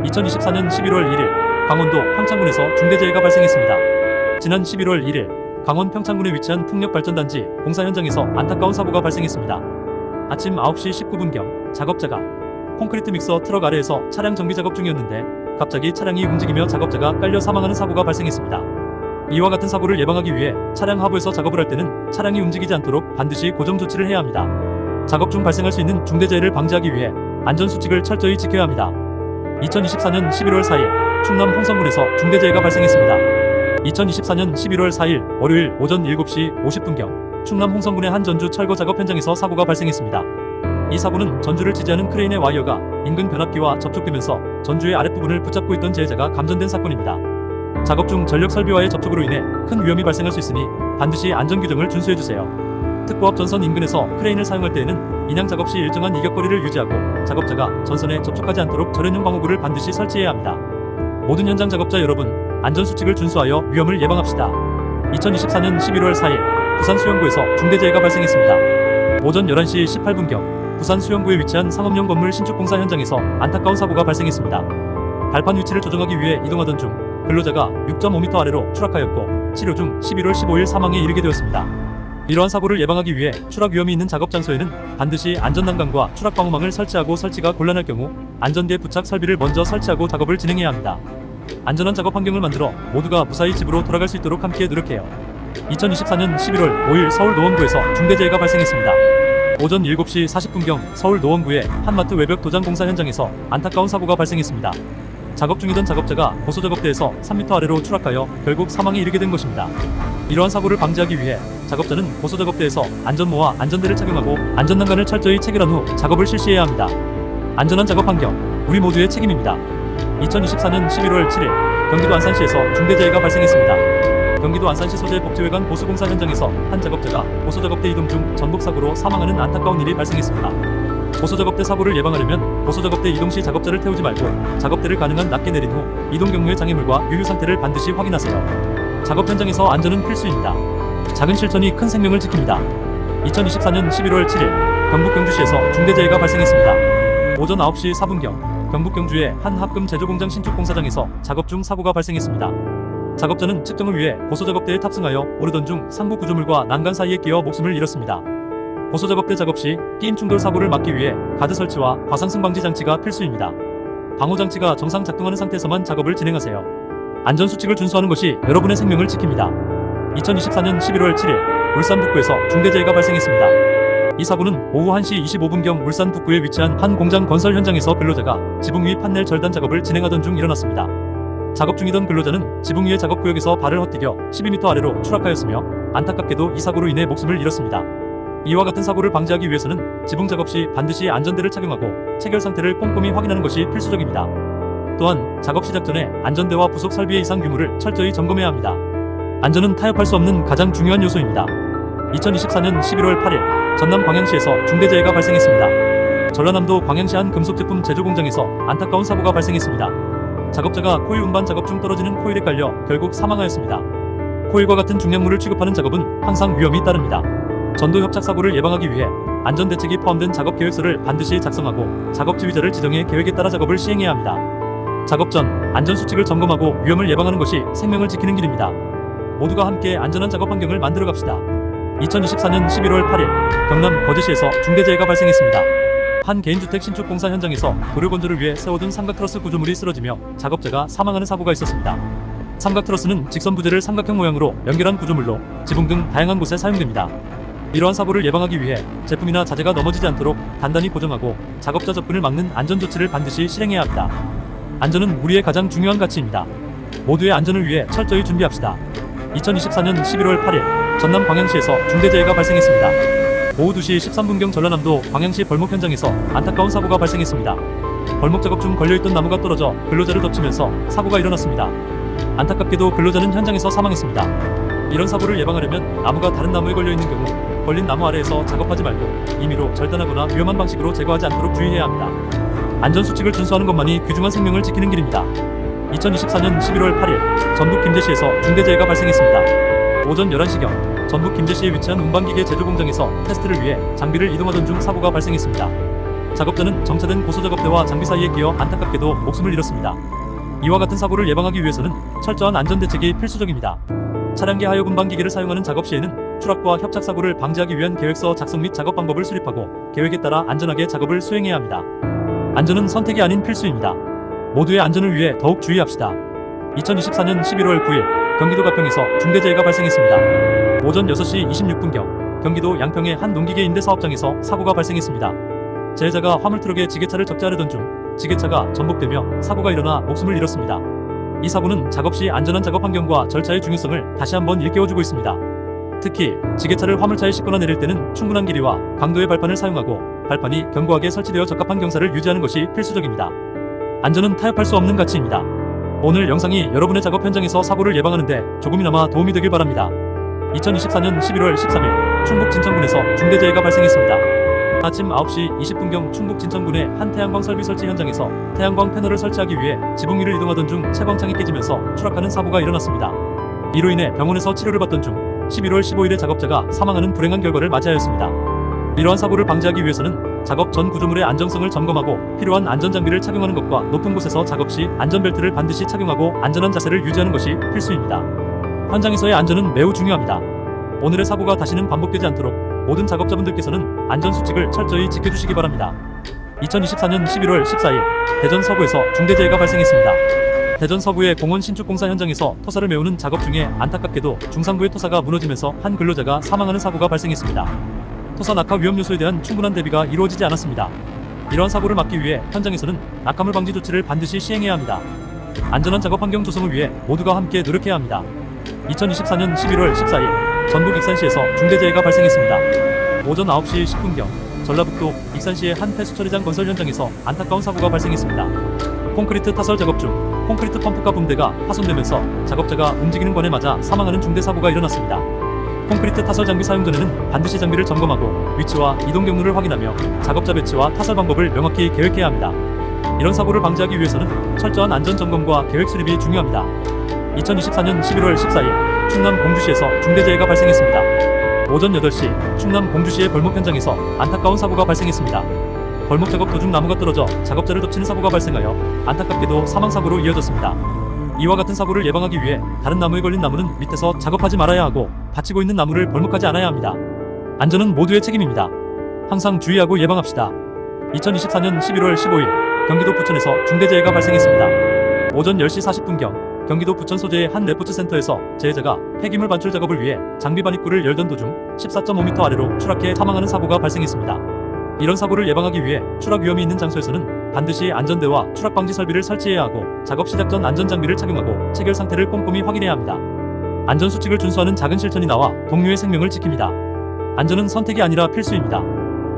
2024년 11월 1일 강원도 평창군에서 중대재해가 발생했습니다. 지난 11월 1일 강원 평창군에 위치한 풍력발전단지 공사 현장에서 안타까운 사고가 발생했습니다. 아침 9시 19분경 작업자가 콘크리트 믹서 트럭 아래에서 차량 정비 작업 중이었는데 갑자기 차량이 움직이며 작업자가 깔려 사망하는 사고가 발생했습니다. 이와 같은 사고를 예방하기 위해 차량 하부에서 작업을 할 때는 차량이 움직이지 않도록 반드시 고정 조치를 해야 합니다. 작업 중 발생할 수 있는 중대재해를 방지하기 위해 안전수칙을 철저히 지켜야 합니다. 2024년 11월 4일 충남 홍성군에서 중대재해가 발생했습니다. 2024년 11월 4일 월요일 오전 7시 50분경 충남 홍성군의 한 전주 철거 작업 현장에서 사고가 발생했습니다. 이 사고는 전주를 지지하는 크레인의 와이어가 인근 변압기와 접촉되면서 전주의 아랫부분을 붙잡고 있던 제자가 감전된 사건입니다. 작업 중 전력 설비와의 접촉으로 인해 큰 위험이 발생할 수 있으니 반드시 안전규정을 준수해주세요. 특보합 전선 인근에서 크레인을 사용할 때에는 인양 작업 시 일정한 이격거리를 유지하고 작업자가 전선에 접촉하지 않도록 절연형 방호구를 반드시 설치해야 합니다. 모든 현장 작업자 여러분, 안전수칙을 준수하여 위험을 예방합시다. 2024년 11월 4일 부산 수영구에서 중대재해가 발생했습니다. 오전 11시 18분경 부산 수영구에 위치한 상업용 건물 신축 공사 현장에서 안타까운 사고가 발생했습니다. 발판 위치를 조정하기 위해 이동하던 중 근로자가 6.5m 아래로 추락하였고 치료 중 11월 15일 사망에 이르게 되었습니다. 이러한 사고를 예방하기 위해 추락 위험이 있는 작업 장소에는 반드시 안전난간과 추락 방호망을 설치하고 설치가 곤란할 경우 안전대 부착 설비를 먼저 설치하고 작업을 진행해야 합니다. 안전한 작업 환경을 만들어 모두가 무사히 집으로 돌아갈 수 있도록 함께 노력해요. 2024년 11월 5일 서울 노원구에서 중대재해가 발생했습니다. 오전 7시 40분경 서울 노원구의 한마트 외벽 도장 공사 현장에서 안타까운 사고가 발생했습니다. 작업 중이던 작업자가 고소작업대에서 3m 아래로 추락하여 결국 사망에 이르게 된 것입니다. 이러한 사고를 방지하기 위해 작업자는 고소작업대에서 안전모와 안전대를 착용하고 안전난간을 철저히 체결한 후 작업을 실시해야 합니다. 안전한 작업 환경, 우리 모두의 책임입니다. 2024년 11월 7일 경기도 안산시에서 중대재해가 발생했습니다. 경기도 안산시 소재 복지회관 보수공사 현장에서 한 작업자가 고소작업대 이동 중 전복사고로 사망하는 안타까운 일이 발생했습니다. 고소작업대 사고를 예방하려면 고소작업대 이동 시 작업자를 태우지 말고 작업대를 가능한 낮게 내린 후 이동 경로의 장애물과 유류 상태를 반드시 확인하세요. 작업 현장에서 안전은 필수입니다. 작은 실천이 큰 생명을 지킵니다. 2024년 11월 7일 경북 경주시에서 중대재해가 발생했습니다. 오전 9시 4분경 경북 경주의 한 합금 제조공장 신축 공사장에서 작업 중 사고가 발생했습니다. 작업자는 측정을 위해 고소작업대에 탑승하여 오르던 중 상부 구조물과 난간 사이에 끼어 목숨을 잃었습니다. 고소작업대 작업 시 끼임 충돌 사고를 막기 위해 가드 설치와 과상승 방지 장치가 필수입니다. 방호 장치가 정상 작동하는 상태에서만 작업을 진행하세요. 안전수칙을 준수하는 것이 여러분의 생명을 지킵니다. 2024년 11월 7일 울산 북구에서 중대재해가 발생했습니다. 이 사고는 오후 1시 25분경 울산 북구에 위치한 한 공장 건설 현장에서 근로자가 지붕 위 판넬 절단 작업을 진행하던 중 일어났습니다. 작업 중이던 근로자는 지붕 위의 작업구역에서 발을 헛디뎌 12m 아래로 추락하였으며 안타깝게도 이 사고로 인해 목숨을 잃었습니다. 이와 같은 사고를 방지하기 위해서는 지붕 작업 시 반드시 안전대를 착용하고 체결 상태를 꼼꼼히 확인하는 것이 필수적입니다. 또한 작업 시작 전에 안전대와 부속 설비의 이상 유무를 철저히 점검해야 합니다. 안전은 타협할 수 없는 가장 중요한 요소입니다. 2024년 11월 8일 전남 광양시에서 중대재해가 발생했습니다. 전라남도 광양시 한 금속제품 제조공장에서 안타까운 사고가 발생했습니다. 작업자가 코일 운반 작업 중 떨어지는 코일에 깔려 결국 사망하였습니다. 코일과 같은 중량물을 취급하는 작업은 항상 위험이 따릅니다. 전도 협착 사고를 예방하기 위해 안전대책이 포함된 작업 계획서를 반드시 작성하고 작업 지휘자를 지정해 계획에 따라 작업을 시행해야 합니다. 작업 전 안전수칙을 점검하고 위험을 예방하는 것이 생명을 지키는 길입니다. 모두가 함께 안전한 작업 환경을 만들어 갑시다. 2024년 11월 8일 경남 거제시에서 중대재해가 발생했습니다. 한 개인주택 신축 공사 현장에서 도료 건조를 위해 세워둔 삼각 트러스 구조물이 쓰러지며 작업자가 사망하는 사고가 있었습니다. 삼각 트러스는 직선 부재를 삼각형 모양으로 연결한 구조물로 지붕 등 다양한 곳에 사용됩니다. 이러한 사고를 예방하기 위해 제품이나 자재가 넘어지지 않도록 단단히 고정하고 작업자 접근을 막는 안전조치를 반드시 실행해야 합니다. 안전은 우리의 가장 중요한 가치입니다. 모두의 안전을 위해 철저히 준비합시다. 2024년 11월 8일 전남 광양시에서 중대재해가 발생했습니다. 오후 2시 13분경 전라남도 광양시 벌목 현장에서 안타까운 사고가 발생했습니다. 벌목 작업 중 걸려있던 나무가 떨어져 근로자를 덮치면서 사고가 일어났습니다. 안타깝게도 근로자는 현장에서 사망했습니다. 이런 사고를 예방하려면 나무가 다른 나무에 걸려있는 경우 걸린 나무 아래에서 작업하지 말고 임의로 절단하거나 위험한 방식으로 제거하지 않도록 주의해야 합니다. 안전수칙을 준수하는 것만이 귀중한 생명을 지키는 길입니다. 2024년 11월 8일 전북 김제시에서 중대재해가 발생했습니다. 오전 11시경 전북 김제시에 위치한 운반기계 제조공장에서 테스트를 위해 장비를 이동하던 중 사고가 발생했습니다. 작업자는 정차된 고소작업대와 장비 사이에 끼어 안타깝게도 목숨을 잃었습니다. 이와 같은 사고를 예방하기 위해서는 철저한 안전대책이 필수적입니다. 차량계 하여 분방 기계를 사용하는 작업 시에는 추락과 협착사고를 방지하기 위한 계획서 작성 및 작업 방법을 수립하고 계획에 따라 안전하게 작업을 수행해야 합니다. 안전은 선택이 아닌 필수입니다. 모두의 안전을 위해 더욱 주의합시다. 2024년 11월 9일 경기도 가평에서 중대재해가 발생했습니다. 오전 6시 26분경 경기도 양평의 한 농기계 임대 사업장에서 사고가 발생했습니다. 재해자가 화물트럭에 지게차를 적재하려던 중 지게차가 전복되며 사고가 일어나 목숨을 잃었습니다. 이 사고는 작업 시 안전한 작업 환경과 절차의 중요성을 다시 한번 일깨워주고 있습니다. 특히 지게차를 화물차에 싣거나 내릴 때는 충분한 길이와 강도의 발판을 사용하고 발판이 견고하게 설치되어 적합한 경사를 유지하는 것이 필수적입니다. 안전은 타협할 수 없는 가치입니다. 오늘 영상이 여러분의 작업 현장에서 사고를 예방하는데 조금이나마 도움이 되길 바랍니다. 2024년 11월 13일 충북 진천군에서 중대재해가 발생했습니다. 아침 9시 20분경 충북 진천군의 한 태양광 설비 설치 현장에서 태양광 패널을 설치하기 위해 지붕 위를 이동하던 중 채광창이 깨지면서 추락하는 사고가 일어났습니다. 이로 인해 병원에서 치료를 받던 중 11월 15일에 작업자가 사망하는 불행한 결과를 맞이하였습니다. 이러한 사고를 방지하기 위해서는 작업 전 구조물의 안정성을 점검하고 필요한 안전장비를 착용하는 것과 높은 곳에서 작업 시 안전벨트를 반드시 착용하고 안전한 자세를 유지하는 것이 필수입니다. 현장에서의 안전은 매우 중요합니다. 오늘의 사고가 다시는 반복되지 않도록 모든 작업자분들께서는 안전수칙을 철저히 지켜주시기 바랍니다. 2024년 11월 14일 대전 서구에서 중대재해가 발생했습니다. 대전 서구의 공원 신축공사 현장에서 토사를 메우는 작업 중에 안타깝게도 중상부의 토사가 무너지면서 한 근로자가 사망하는 사고가 발생했습니다. 토사 낙하 위험 요소에 대한 충분한 대비가 이루어지지 않았습니다. 이러한 사고를 막기 위해 현장에서는 낙하물 방지 조치를 반드시 시행해야 합니다. 안전한 작업 환경 조성을 위해 모두가 함께 노력해야 합니다. 2024년 11월 14일 전북 익산시에서 중대재해가 발생했습니다. 오전 9시 10분경 전라북도 익산시의 한 폐수 처리장 건설 현장에서 안타까운 사고가 발생했습니다. 콘크리트 타설 작업 중 콘크리트 펌프가 붕대가 파손되면서 작업자가 움직이는 관에 맞아 사망하는 중대 사고가 일어났습니다. 콘크리트 타설 장비 사용 전에는 반드시 장비를 점검하고 위치와 이동 경로를 확인하며 작업자 배치와 타설 방법을 명확히 계획해야 합니다. 이런 사고를 방지하기 위해서는 철저한 안전 점검과 계획 수립이 중요합니다. 2024년 11월 14일 충남 공주시에서 중대재해가 발생했습니다. 오전 8시 충남 공주시의 벌목 현장에서 안타까운 사고가 발생했습니다. 벌목 작업 도중 나무가 떨어져 작업자를 덮치는 사고가 발생하여 안타깝게도 사망사고로 이어졌습니다. 이와 같은 사고를 예방하기 위해 다른 나무에 걸린 나무는 밑에서 작업하지 말아야 하고 받치고 있는 나무를 벌목하지 않아야 합니다. 안전은 모두의 책임입니다. 항상 주의하고 예방합시다. 2024년 11월 15일 경기도 부천에서 중대재해가 발생했습니다. 오전 10시 40분경 경기도 부천 소재의 한 레포츠 센터에서 재해자가 폐기물 반출 작업을 위해 장비 반입구를 열던 도중 14.5m 아래로 추락해 사망하는 사고가 발생했습니다. 이런 사고를 예방하기 위해 추락 위험이 있는 장소에서는 반드시 안전대와 추락 방지 설비를 설치해야 하고 작업 시작 전 안전장비를 착용하고 체결 상태를 꼼꼼히 확인해야 합니다. 안전수칙을 준수하는 작은 실천이 나와 동료의 생명을 지킵니다. 안전은 선택이 아니라 필수입니다.